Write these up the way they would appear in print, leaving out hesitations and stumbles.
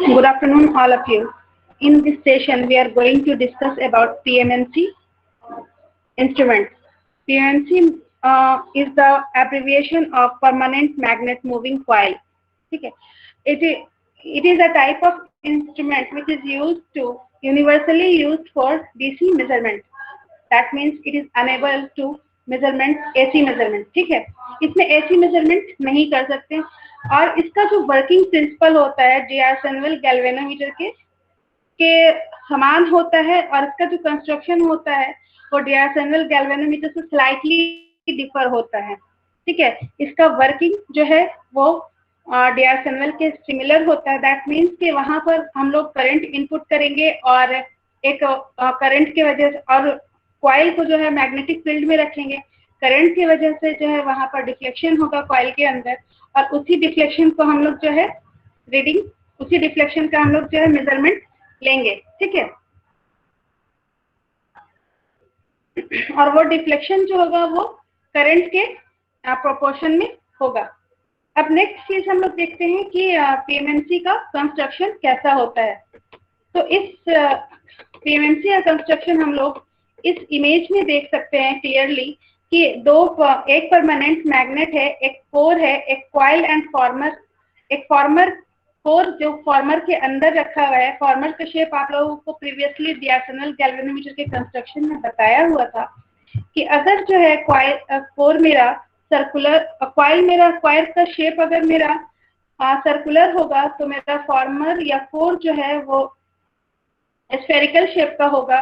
Good afternoon, all of you. In this session, we are going to discuss about PMMC instruments. PMMC is the abbreviation of Permanent Magnet Moving Coil. Okay. It is a type of instrument which is used to universally used for DC measurement. That means it is unable to measurement AC measurement. ठीक है, इसमें AC measurement नहीं कर सकते और इसका जो working principle होता है डियार्सनवेल गैल्वेनोमीटर के समान होता है और इसका जो कंस्ट्रक्शन होता है वो डियार्सनवेल गैल्वेनोमीटर से स्लाइटली डिफर होता है. ठीक है, इसका वर्किंग जो है वो डियार्सनवेल के सिमिलर होता है. दैट मीन्स कि वहां पर हम लोग करंट इनपुट करेंगे और एक करंट की वजह से और कॉइल को जो है मैग्नेटिक फील्ड में रखेंगे. करंट की वजह से जो है वहां पर डिफ्लेक्शन होगा कॉइल के अंदर और उसी डिफ्लेक्शन को हम लोग जो है रीडिंग, उसी डिफ्लेक्शन का हम लोग जो है मेजरमेंट लेंगे. ठीक है, और वो डिफ्लेक्शन जो होगा वो करंट के प्रोपोर्शन में होगा. अब नेक्स्ट चीज हम लोग देखते हैं कि पीएमएमसी का कंस्ट्रक्शन कैसा होता है. तो इस पीएमएमसी का कंस्ट्रक्शन हम लोग इस इमेज में देख सकते हैं क्लियरली कि एक परमानेंट मैग्नेट है, एक कोर है, एक कॉइल एंड फॉर्मर. एक फॉर्मर कोर जो फॉर्मर के अंदर रखा हुआ है. फॉर्मर का शेप आप लोगों को प्रीवियसली डियार्सनल गैल्वेनोमीटर के कंस्ट्रक्शन में बताया हुआ था कि अगर जो है कोर मेरा सर्कुलर, कॉइल मेरा कॉइल का शेप अगर मेरा सर्कुलर होगा तो मेरा फॉर्मर या कोर जो है वो स्फेरिकल शेप का होगा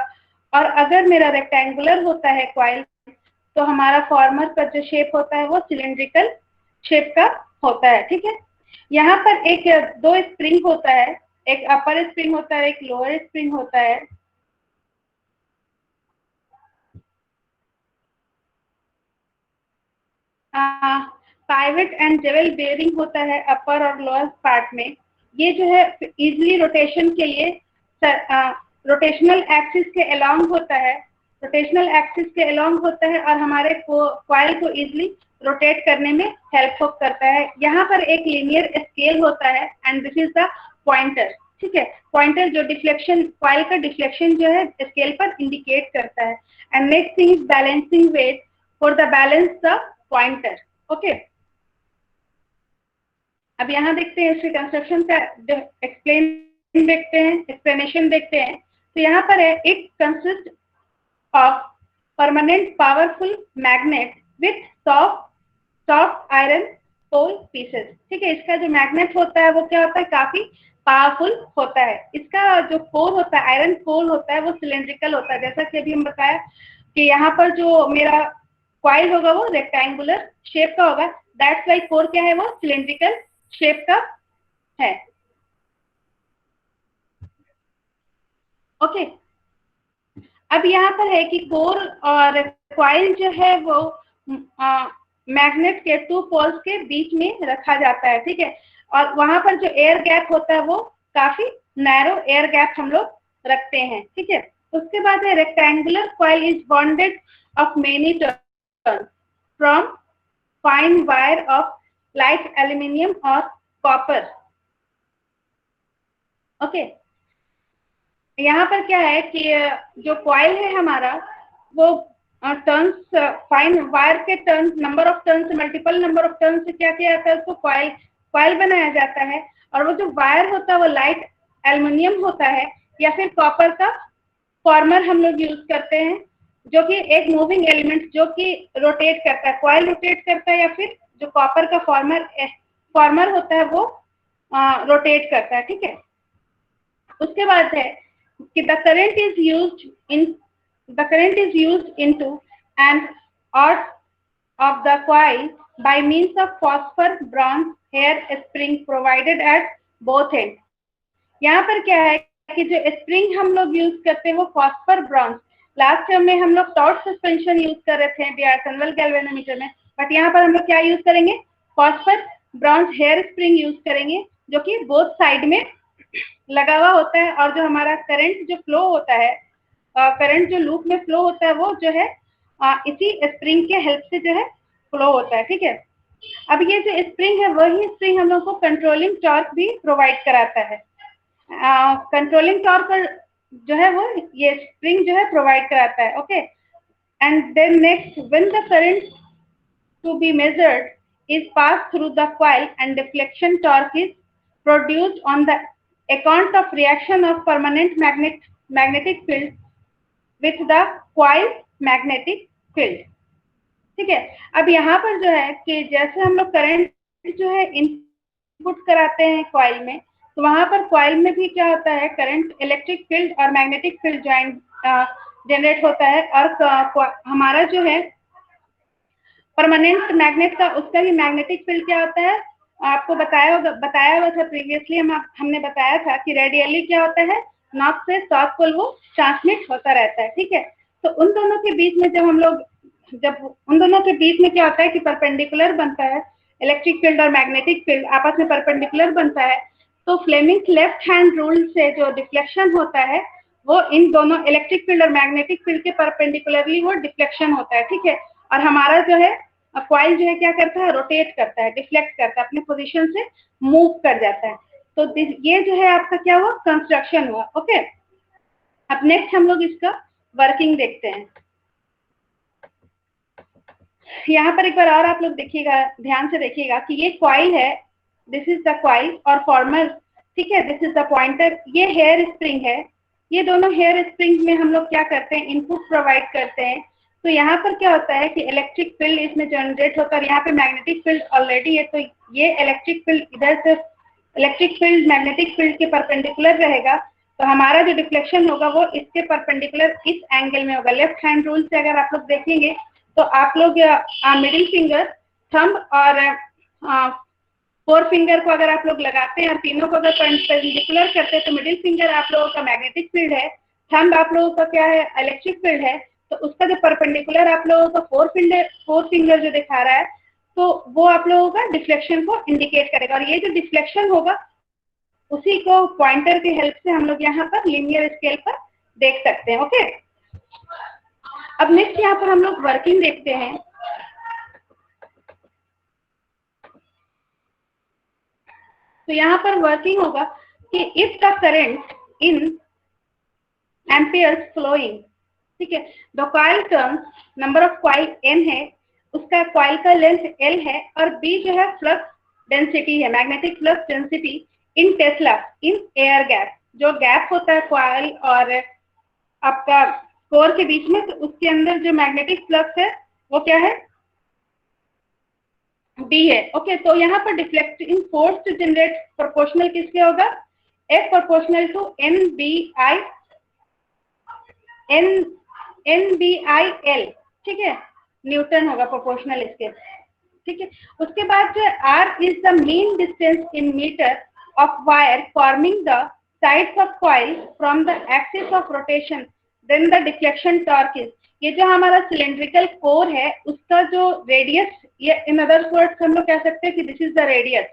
और अगर मेरा रेक्टेंगुलर होता है कॉइल तो हमारा फॉर्मर का जो शेप होता है वो सिलेंड्रिकल शेप का होता है. ठीक है, यहाँ पर एक दो स्प्रिंग होता है, एक अपर स्प्रिंग होता है, एक लोअर स्प्रिंग होता है. पाइवट एंड जेवल बेयरिंग होता है अपर और लोअर पार्ट में. ये जो है इजिली रोटेशन के लिए रोटेशनल एक्सिस के अलोंग होता है. रोटेशनल एक्सिस के अलोंग होता है और हमारे कॉइल को इजिली रोटेट करने में हेल्प करता है. यहाँ पर एक लीनियर स्केल होता है and this is the pointer. ठीक है, पॉइंटर जो डिफ्लेक्शन कॉइल का डिफ्लेक्शन जो है स्केल पर इंडिकेट करता है. And next thing is balancing weight for the balance the pointer. Okay, अब यहाँ देखते हैं इसके कंस्ट्रक्शन का एक्सप्लेनेशन देखते हैं. तो यहाँ पर है it consist of permanent powerful magnet with soft iron pole pieces. ठीक है, इसका जो मैग्नेट होता है वो क्या होता है, काफी पावरफुल होता है. इसका जो कोर होता है, आयरन कोर होता है, वो सिलेंड्रिकल होता है. जैसा कि अभी हम बताया कि यहाँ पर जो मेरा कॉइल होगा वो रेक्टेंगुलर शेप का होगा. दैट्स वाई कोर क्या है, वो सिलेंड्रिकल शेप का है. ओके, अब यहाँ पर है कि कोर और कॉइल जो है वो मैग्नेट के टू पोल्स के बीच में रखा जाता है. ठीक है, और वहां पर जो एयर गैप होता है वो काफी नैरो एयर गैप हम लोग रखते हैं. ठीक है, उसके बाद है rectangular coil is bonded of many turns from fine wire of light aluminium और कॉपर. ओके, यहाँ पर क्या है कि जो कॉइल है हमारा वो टर्न्स फाइन वायर के turns, number of turns, multiple number of turns से क्या किया जाता है, उसको कॉइल बनाया जाता है. और वो जो वायर होता है वो लाइट एल्युमिनियम होता है या फिर कॉपर का फॉर्मर हम लोग यूज करते हैं, जो कि एक मूविंग एलिमेंट जो कि रोटेट करता है. कॉइल रोटेट करता है या फिर जो कॉपर का फॉर्मर होता है वो रोटेट करता है. ठीक है, उसके बाद है कि the current is used into an arc of the coil by means of phosphor bronze hair spring provided at both ends. यहाँ पर क्या है कि जो स्प्रिंग हम लोग यूज करते हैं वो फॉस्फर ब्रॉन्ज. लास्ट टर्म में हम लोग टॉर्च सस्पेंशन यूज कर रहे थे डियार्सनवेल गैल्वेनोमीटर में, बट यहाँ पर हम लोग क्या यूज करेंगे, phosphor bronze hair spring use करेंगे जो कि बोथ साइड में लगा हुआ होता है. और जो हमारा करंट जो फ्लो होता है, करंट जो लूप में फ्लो होता है वो जो है इसी स्प्रिंग के हेल्प से जो है फ्लो होता है. ठीक है, अब ये जो स्प्रिंग है वही स्प्रिंग हम लोग को कंट्रोलिंग टॉर्क भी प्रोवाइड कराता है. कंट्रोलिंग टॉर्क जो है वो ये स्प्रिंग जो है प्रोवाइड कराता है. Okay, and then next, when the current to be measured is passed through the coil and deflection torque is produced on the account of reaction of permanent magnetic field with the coil magnetic field. ठीक है. अब यहाँ पर जो है कि जैसे हम लोग करंट जो है इनपुट कराते हैं कॉइल में, तो वहां पर कॉइल में भी क्या होता है, करंट, इलेक्ट्रिक फील्ड और मैग्नेटिक फील्ड जनरेट होता है. और हमारा जो है परमानेंट मैग्नेट का, उसका ही मैग्नेटिक फील्ड क्या होता है, आपको बताया हुआ था प्रीवियसली. हमने बताया था कि रेडियली क्या होता है, नॉर्थ से साउथ पोल वो ट्रांसमिट होता रहता है. ठीक है. तो उन दोनों के बीच में जब उन दोनों के बीच में क्या होता है कि परपेंडिकुलर बनता है, इलेक्ट्रिक फील्ड और मैग्नेटिक फील्ड आपस में परपेंडिकुलर बनता है, तो फ्लेमिंग लेफ्ट हैंड रूल से जो डिफ्लेक्शन होता है वो इन दोनों इलेक्ट्रिक फील्ड और मैग्नेटिक फील्ड के परपेंडिकुलरली वो डिफ्लेक्शन होता है. ठीक है. और हमारा जो है कॉइल जो है क्या करता है, रोटेट करता है, डिफ्लेक्ट करता है, अपने पोजीशन से मूव कर जाता है. तो ये जो है आपका क्या हुआ, कंस्ट्रक्शन हुआ. ओके. अब नेक्स्ट हम लोग इसका वर्किंग देखते हैं. यहाँ पर एक बार और आप लोग देखिएगा, ध्यान से देखिएगा कि ये कॉइल है, दिस इज द कॉइल और फॉर्मर. ठीक है. दिस इज द पॉइंटर, ये हेयर स्प्रिंग है. ये दोनों हेयर स्प्रिंग में हम लोग क्या करते हैं, इनपुट प्रोवाइड करते हैं. तो यहाँ पर क्या होता है कि इलेक्ट्रिक फील्ड इसमें जनरेट होता है और यहाँ पे मैग्नेटिक फील्ड ऑलरेडी है. तो ये इलेक्ट्रिक फील्ड इधर से, इलेक्ट्रिक फील्ड मैग्नेटिक फील्ड के परपेंडिकुलर रहेगा. तो हमारा जो डिफ्लेक्शन होगा वो इसके परपेंडिकुलर इस एंगल में होगा. लेफ्ट हैंड रूल से अगर आप लोग देखेंगे तो आप लोग मिडिल फिंगर, थंब और फोर फिंगर को अगर आप लोग लगाते हैं और तीनों को अगर परपेंडिकुलर करते हैं तो मिडिल फिंगर आप लोगों का मैग्नेटिक फील्ड है, थंब आप लोगों का क्या है, इलेक्ट्रिक फील्ड है. तो उसका जो परपेंडिकुलर आप लोगों का फोर फिंगर जो दिखा रहा है, तो वो आप लोगों का डिफ्लेक्शन को इंडिकेट करेगा. और ये जो डिफ्लेक्शन होगा उसी को पॉइंटर की हेल्प से हम लोग यहाँ पर लीनियर स्केल पर देख सकते हैं. ओके. अब नेक्स्ट यहाँ पर हम लोग वर्किंग देखते हैं. तो यहाँ पर वर्किंग होगा कि if the current in amperes flowing, ठीक है, the coil turns, number of coil n है, उसका कॉइल का लेंथ l है और b जो है फ्लक्स डेंसिटी है, magnetic flux density in Tesla in air gap. जो गैप होता है कॉइल और आपका कोर के बीच में, तो उसके अंदर जो मैग्नेटिक फ्लक्स है वो क्या है, b है. ओके. तो यहाँ पर डिफ्लेक्टिंग फोर्स जनरेट प्रोपोर्शनल किसके होगा, F प्रोपोर्शनल टू NBIL. ठीक है. न्यूटन होगा प्रोपोर्शनल इसके. ठीक है. उसके बाद जो R is the mean distance in metre of wire forming the sides of coil from the axis of rotation, then the deflection torque is, ये जो हमारा सिलेंड्रिकल कोर है उसका जो रेडियस, ये इन अदर वर्ड्स हम लोग कह सकते हैं कि दिस इज द रेडियस.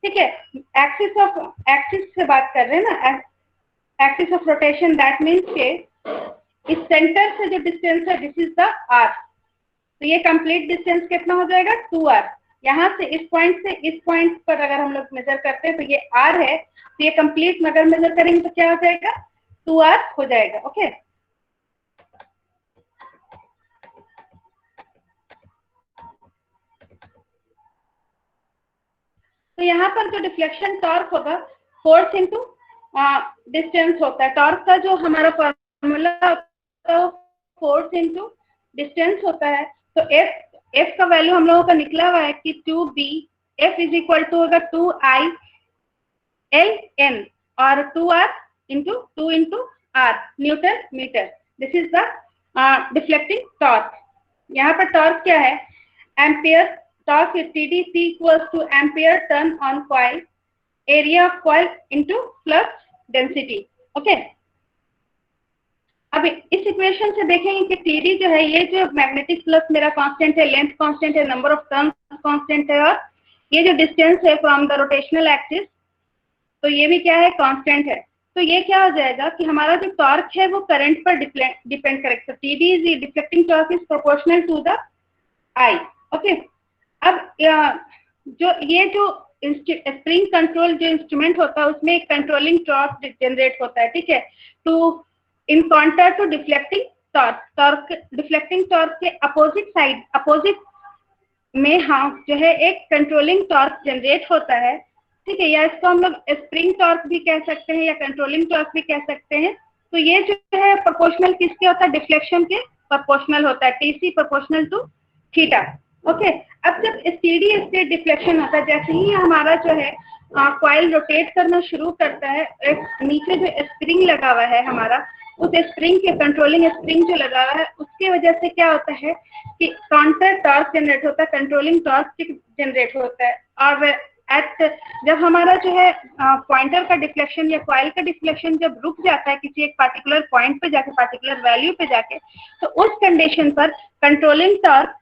ठीक है. एक्सिस से बात कर रहे हैं ना, axis of rotation, that means के इस सेंटर से जो डिस्टेंस है दिस इज द r. तो ये कंप्लीट डिस्टेंस कितना हो जाएगा, 2r. यहाँ से इस पॉइंट पर अगर हम लोग मेजर करते हैं तो ये r है. तो ये कंप्लीट अगर मेजर करेंगे तो क्या हो जाएगा, 2r हो जाएगा. ओके. तो यहाँ पर जो डिफ्लेक्शन टॉर्क होगा फोर्स इनटू डिस्टेंस होता है. टॉर्क का जो हमारा फॉर्मूला फोर्स इनटू डिस्टेंस होता है. तो F का वैल्यू हम लोगों का निकला हुआ है कि 2B, F is equal to होगा 2I LN और 2R into 2 into R newton metre. This is the deflecting torque. यहाँ पर टॉर्क क्या है, ampere torque TDC equals to ampere turn on coil, area of coil into flux density. Okay. अब इस equation से देखेंगे कि TD जो है, ये जो मैग्नेटिक फ्लक्स मेरा कांस्टेंट है, लेंथ कांस्टेंट है, नंबर ऑफ टर्न्स कांस्टेंट है, और ये जो डिस्टेंस है फ्रॉम द रोटेशनल एक्सिस, तो ये भी क्या है, कांस्टेंट है. तो ये क्या हो जाएगा कि हमारा जो टॉर्क है वो करंट पर डिपेंड करेगा. तो TD is deflecting torque is proportional to the I. Okay. अब जो स्प्रिंग कंट्रोल जो इंस्ट्रूमेंट होता है उसमें एक कंट्रोलिंग टॉर्क जनरेट होता है, ठीक है। To in counter to deflecting torque deflecting torque के अपोजिट में हाँ जो है एक कंट्रोलिंग टॉर्क जनरेट होता है, ठीक है। या इसको हम लोग स्प्रिंग टॉर्क भी कह सकते हैं या कंट्रोलिंग टॉर्क भी कह सकते हैं। तो ये जो है प्रोपोर्शनल किसके होता है, डिफ्लेक्शन के प्रोपोर्शनल होता है, TC proportional to theta. Okay, अब जब स्टेडी स्टेट डिफ्लेक्शन होता है, जैसे ही हमारा जो है कॉइल रोटेट करना शुरू करता है, नीचे जो स्प्रिंग लगा हुआ है हमारा, उस स्प्रिंग के कंट्रोलिंग स्प्रिंग जो लगा हुआ है उसके वजह से क्या होता है कि काउंटर टॉर्क जनरेट होता है, कंट्रोलिंग टॉर्क जनरेट होता है। और जब हमारा जो है पॉइंटर का डिफ्लेक्शन या कॉइल का डिफ्लेक्शन जब रुक जाता है किसी एक पार्टिकुलर पॉइंट पे जाके, पार्टिकुलर वैल्यू पे जाके, तो उस कंडीशन पर कंट्रोलिंग टॉर्क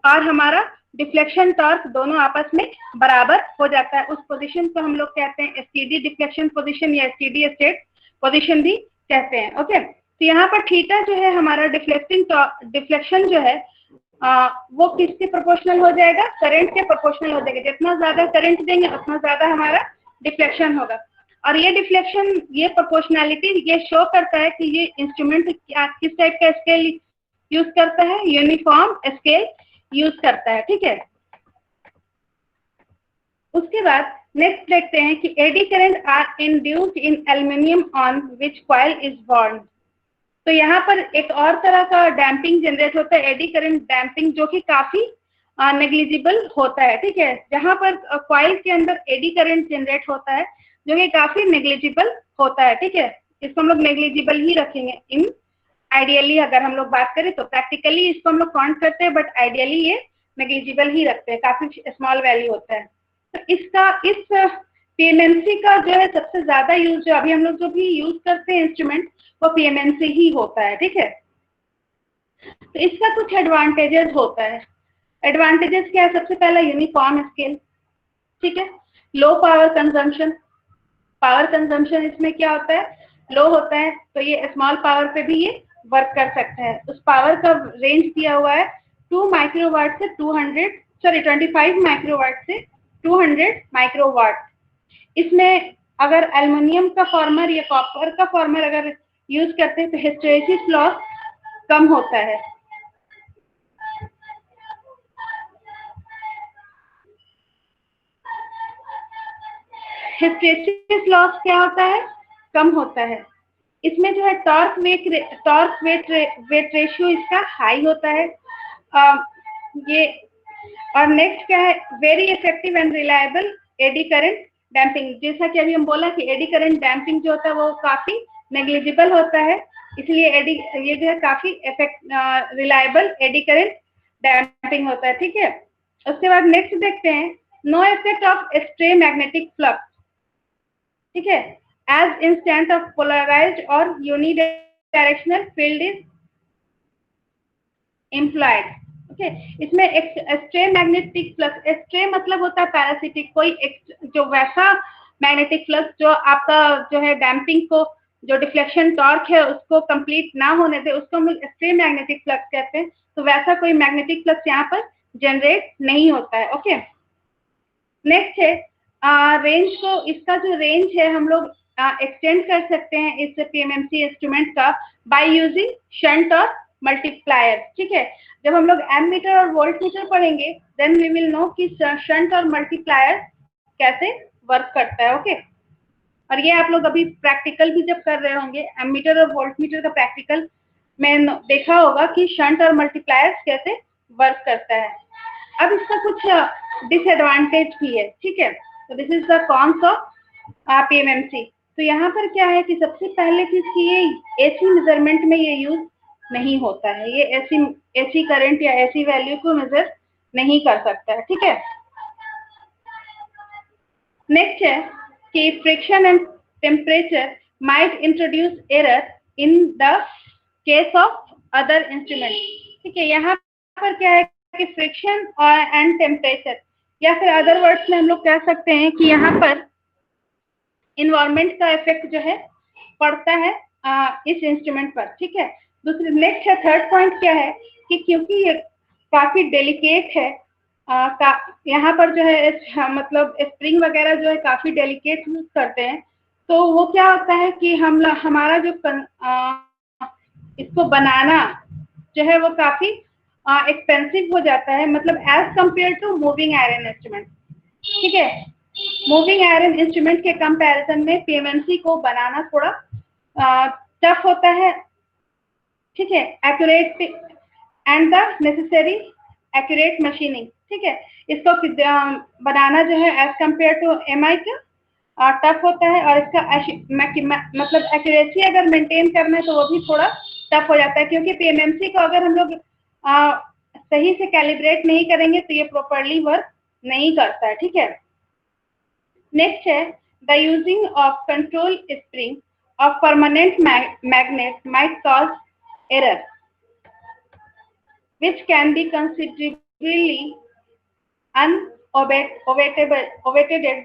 और हमारा डिफ्लेक्शन टॉर्क दोनों आपस में बराबर हो जाता है। उस पोजीशन को हम लोग कहते हैं स्टेडी डिफ्लेक्शन पोजीशन या स्टेडी स्टेट पोजीशन भी कहते हैं। ओके, तो यहाँ पर थीटा जो है हमारा डिफ्लेक्शन जो है वो किसके प्रोपोर्शनल हो जाएगा, करंट के प्रोपोर्शनल हो जाएगा। जितना ज्यादा करंट देंगे उतना ज्यादा हमारा डिफ्लेक्शन होगा। और ये डिफ्लेक्शन, ये प्रोपोर्शनैलिटी ये शो करता है कि ये इंस्ट्रूमेंट किस टाइप का स्केल यूज करता है, यूनिफॉर्म स्केल यूज करता है, ठीक है। उसके बाद नेक्स्ट देखते हैं कि eddy current are induced in aluminium on which coil is borne. तो यहाँ पर एक और तरह का डैम्पिंग जनरेट होता है, एडी करंट डैम्पिंग, जो कि काफी नेग्लिजिबल होता है, ठीक है। जहां पर कॉइल के अंदर एडी करंट जनरेट होता है जो कि काफी नेग्लिजिबल होता है, ठीक है। इसको हम लोग नेग्लिजिबल ही रखेंगे। इन आइडियली अगर हम लोग बात करें तो प्रैक्टिकली इसको हम लोग काउंट करते हैं, बट आइडियली ये नेग्लिजिबल ही रखते हैं, काफी स्मॉल वैल्यू होता है। तो इसका इस पीएमएमसी का जो है सबसे ज्यादा यूज, जो अभी हम लोग जो भी यूज करते हैं इंस्ट्रूमेंट, वो पीएमएमसी ही होता है, ठीक है। तो इसका कुछ एडवांटेजेस होता है। एडवांटेजेस क्या है, सबसे पहला यूनिफॉर्म स्केल, ठीक है। Low power consumption, power consumption इसमें क्या होता है, लो होता है, तो ये स्मॉल पावर पे भी ये वर्क कर सकता है। उस पावर का रेंज दिया हुआ है 2 माइक्रोवाट से 25 माइक्रोवाट से 200 माइक्रोवाट। इसमें अगर एल्युमिनियम का फॉर्मर या कॉपर का फॉर्मर अगर यूज करते हैं तो हिस्टैरिसीस लॉस कम होता है। हिस्टैरिसीस लॉस क्या होता है, कम होता है। इसमें जो है टॉर्क वेट रेशियो इसका हाई होता है। ये और नेक्स्ट क्या है, very effective and reliable eddy current damping. जैसा कि अभी हम बोला कि एडी करंट डैम्पिंग जो होता है वो काफी नेग्लिजिबल होता है, इसलिए ये जो है काफी रिलायबल एडी करंट डैम्पिंग होता है, ठीक है। उसके बाद नेक्स्ट देखते हैं, no effect of stray magnetic flux, ठीक है, एज इंस्टेंट ऑफ पोलराइज्ड और unidirectional field is employed. Okay, इसमें स्ट्रे मैग्नेटिक फ्लक्स, स्ट्रे मतलब होता है पैरासिटिक, कोई जो वैसा मैग्नेटिक फ्लक्स जो आपका जो है डैम्पिंग को, जो डिफ्लेक्शन टॉर्क है उसको कंप्लीट ना होने दे, उसको हम स्ट्रे मैग्नेटिक फ्लक्स कहते हैं। तो वैसा कोई मैग्नेटिक फ्लक्स यहाँ पर जनरेट नहीं होता है। ओके, नेक्स्ट है रेंज को, इसका जो रेंज है हम लोग एक्सटेंड कर सकते हैं इस पीएमएमसी इंस्ट्रूमेंट का बाय यूजिंग शंट और मल्टीप्लायर, ठीक है। जब हम लोग एमीटर और वोल्ट मीटर पढ़ेंगे देन वी विल नो कि शंट और मल्टीप्लायर कैसे वर्क करता है। ओके, और ये आप लोग अभी प्रैक्टिकल भी जब कर रहे होंगे, एमीटर और वोल्ट मीटर का प्रैक्टिकल में देखा होगा कि शंट और मल्टीप्लायर कैसे वर्क करता है। अब इसका कुछ डिसएडवांटेज भी है, ठीक है। तो this is the cons of PMMC. तो यहाँ पर क्या है कि सबसे पहले चीज कि ये एसी मेजरमेंट में ये यूज नहीं होता है, ये एसी करंट या एसी वैल्यू को मेजर नहीं कर सकता है, ठीक है। नेक्स्ट है कि friction and temperature might introduce error in the case of other instrument, ठीक है। यहाँ पर क्या है कि फ्रिक्शन और एंड टेम्परेचर, या फिर अदर वर्ड्स में हम लोग कह सकते हैं कि यहाँ पर इन्वायरमेंट का इफेक्ट जो है पड़ता है इस इंस्ट्रूमेंट पर, ठीक है। दूसरे नेक्स्ट है, थर्ड पॉइंट क्या है कि क्योंकि ये काफी डेलिकेट है यहाँ पर जो है मतलब स्प्रिंग वगैरह जो है काफी डेलिकेट यूज करते हैं, तो वो क्या होता है कि हमारा जो इसको बनाना जो है वो काफी एक्सपेंसिव हो जाता है, मतलब as compare to moving iron instrument. ठीक है, मूविंग आयरन इंस्ट्रूमेंट के कंपैरिजन में पीएमएमसी को बनाना थोड़ा टफ होता है। ठीक है, accurate and the necessary accurate machining. ठीक है, इसको बनाना जो है एज कंपेयर टू एमआई का टफ होता है, और इसका मतलब एक्यूरेसी अगर मेंटेन करना है तो वो भी थोड़ा टफ हो जाता है, क्योंकि पीएमएमसी को अगर हम लोग सही से कैलिब्रेट नहीं करेंगे तो ये प्रॉपरली वर्क नहीं करता है। ठीक है, नेक्स्ट है the using of control spring of permanent magnet might cause error which can be considerably unabated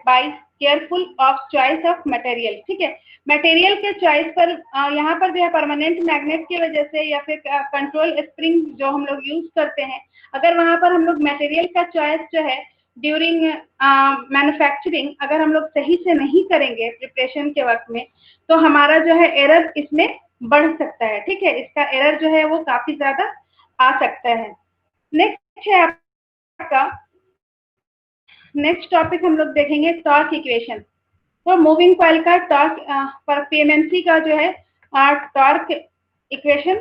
by careful of choice of material। ठीक है, मटेरियल के चॉइस पर यहाँ पर जो है परमानेंट मैग्नेट की वजह से या फिर कंट्रोल स्प्रिंग जो हम लोग यूज करते हैं, अगर वहां पर हम लोग मटेरियल का चॉइस जो है ड्यूरिंग मैन्युफैक्चरिंग अगर हम लोग सही से नहीं करेंगे प्रिपरेशन के वक्त में, तो हमारा जो है एरर इसमें बढ़ सकता है। ठीक है, इसका एरर जो है वो काफी ज्यादा आ सकता है। नेक्स्ट है आपका, नेक्स्ट टॉपिक हम लोग देखेंगे टॉर्क इक्वेशन। तो मूविंग कॉइल का टॉर्क पर पीएमएमसी का जो है टॉर्क इक्वेशन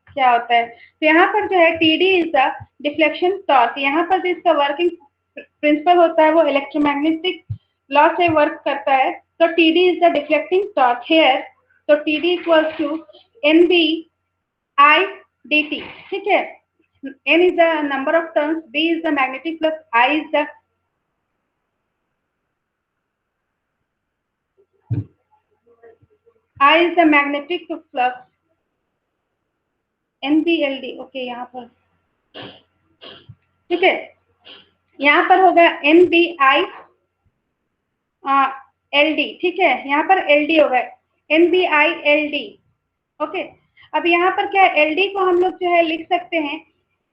क्या होता है, तो यहाँ पर जो है TD is the deflection torque. यहाँ पर जो इसका वर्किंग प्रिंसिपल होता है वो इलेक्ट्रोमैग्नेटिक लॉ से वर्क करता है। तो TD is the deflecting torque here, तो TD equals to N B I dt। ठीक है, n is the number of turns, b is the magnetic flux, I is the magnetic flux, NBLD। Okay, यहाँ पर ठीक है, यहाँ पर होगा NBI LD। ठीक है, यहाँ पर LD होगा NBI LD। ओके, अब यहाँ पर क्या LD को हम लोग जो है लिख सकते हैं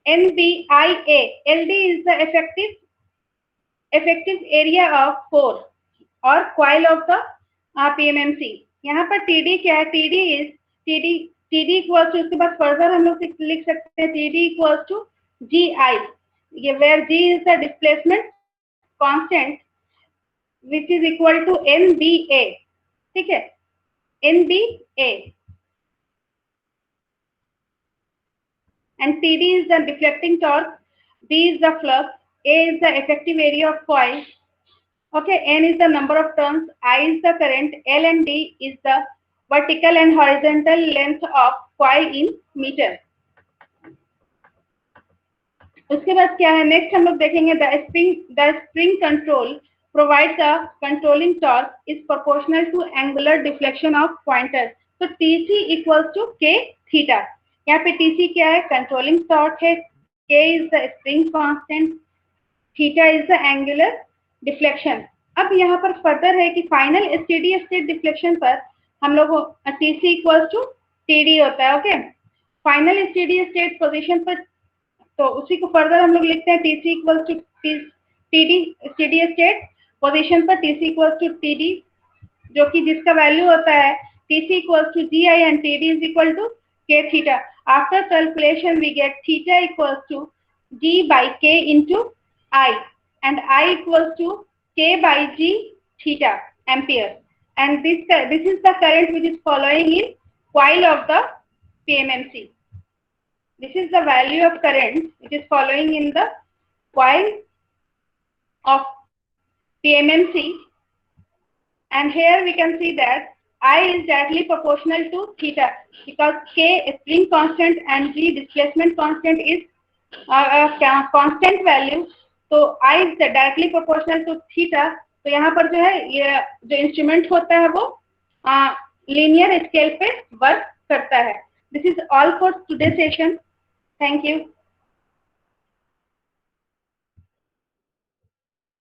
NBIA। LD is the effective area of core और coil of the PMMC। यहाँ पर TD क्या है, TD equals to, उसके बाद फर्दर हम लोग लिख सकते हैं TD equals to GI, ये where G is the displacement constant which is equal to NBA। ठीक है, NBA and TD is the deflecting torque, B is the flux, A is the effective area of coil, okay, N is the number of turns, I is the current, L and D is the vertical and horizontal length of coil in meter। उसके बाद क्या है, next हम लोग देखेंगे the spring control provides a controlling torque is proportional to angular deflection of pointer। तो TC equals to K theta। यहाँ पे TC क्या है, कंट्रोलिंग टॉर्क है, K is the spring constant, theta is the angular deflection। अब यहाँ पर further है कि फाइनल स्टेडी स्टेट डिफ्लेक्शन पर हम लोग TC equals to TD होता है। Okay, final steady state position पर, तो उसी को फर्दर हम लोग लिखते हैं TC equals to TD steady state position पर TC equals to TD, जो कि जिसका वैल्यू होता है TC equals to GI and TD is equal to K theta। After calculation we get theta equals to G by K into I and I equals to K by G theta ampere, and this is the current which is following in coil of the PMMC। This is the value of current which is following in the coil of PMMC, and here we can see that I is directly proportional to theta because K spring constant and G displacement constant is constant value, तो I is directly proportional to theta। तो यहाँ पर जो है ये जो instrument होता है वो लीनियर स्केल पे वर्क करता है। This is all for today session, thank you.